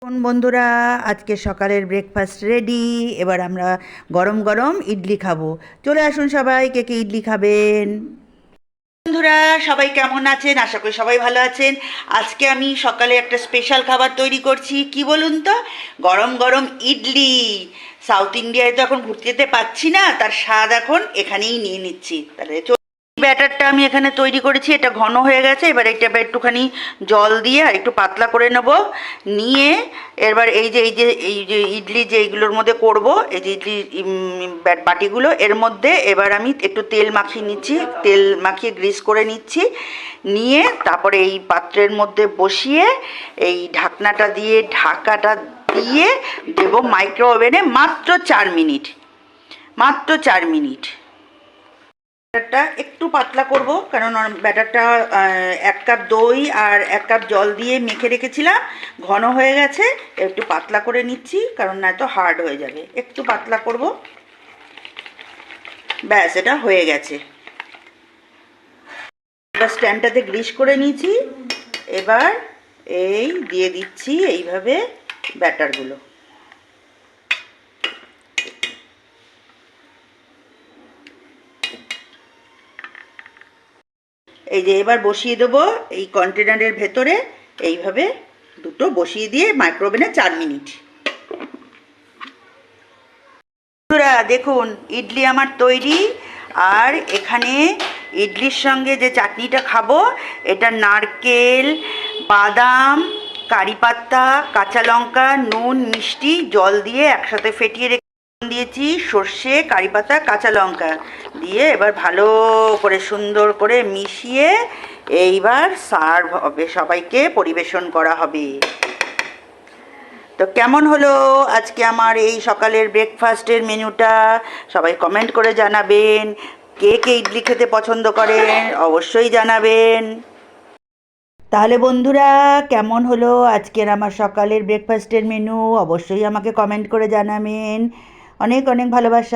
বন্ধুরা, আজকে সকালের ব্রেকফাস্ট রেডি। এবার আমরা গরম গরম ইডলি খাবো। চলে আসুন সবাই, কে কে ইডলি খাবেন। বন্ধুরা সবাই কেমন আছেন? আশা করি সবাই ভালো আছেন। আজকে আমি সকালে একটা স্পেশাল খাবার তৈরি করছি। কি বলুন তো? গরম গরম ইডলি। সাউথ ইন্ডিয়ায় তো এখন ঘুরতে যেতে পাচ্ছি না, তার স্বাদ এখন এখানেই নিয়ে নিচ্ছি। তাহলে ব্যাটারটা আমি এখানে তৈরি করেছি, এটা ঘন হয়ে গেছে। এবার এটা একটুখানি জল দিয়ে আর একটু পাতলা করে নেব। নিয়ে এবার এই যে ইডলি যে এইগুলোর মধ্যে করব, এই যে ইডলি বাটিগুলো, এর মধ্যে এবার আমি একটু তেল মাখিয়ে নিচ্ছি, তেল মাখিয়ে গ্রিস করে নিচ্ছি। নিয়ে তারপরে এই পাত্রের মধ্যে বসিয়ে এই ঢাকনাটা দিয়ে ঢাকাটা দিয়ে দেবো মাইক্রো ওভেনে মাত্র 4 মিনিট। মাত্র 4 মিনিট। ব্যাটারটা একটু পাতলা করব, কারণ ব্যাটারটা 1 কাপ দই আর 1 কাপ জল দিয়ে মেখে রেখেছিলাম, ঘন হয়ে গেছে। একটু পাতলা করে নিচ্ছি, কারণ নয়তো হার্ড হয়ে যাবে। একটু পাতলা করব, ব্যাস এটা হয়ে গেছে। এবার স্ট্যান্ডটাতে গ্রিস করে নিয়েছি। এবার এই দিয়ে দিচ্ছি এইভাবে ব্যাটারগুলো। এই যে এবার বসিয়ে দেবো এই কন্টেনারের ভেতরে, এইভাবে দুটো বসিয়ে দিয়ে মাইক্রোওভেনে 4 মিনিট। বন্ধুরা দেখুন, ইডলি আমার তৈরি। আর এখানে ইডলির সঙ্গে যে চাটনিটা খাবো, এটা নারকেল, বাদাম, কারি পাতা, কাঁচা লঙ্কা, নুন, মিষ্টি, জল দিয়ে একসাথে ফেটিয়ে দিয়েছি, সর্ষে, কারি পাতা, কাঁচা লঙ্কা দিয়ে এবার ভালো করে সুন্দর করে মিশিয়ে এইবার সার্ভ হবে, সবাইকে পরিবেশন করা হবে। তো কেমন হলো আজকে আমার এই সকালের ব্রেকফাস্টের মেনুটা? সবাই কমেন্ট করে জানাবেন। কে কে ইডলি খেতে পছন্দ করেন অবশ্যই জানাবেন। তাহলে বন্ধুরা, কেমন হলো আজকের আমার সকালের ব্রেকফাস্টের মেনু? অবশ্যই আমাকে কমেন্ট করে জানাবেন। অনেক অনেক ভালোবাসা।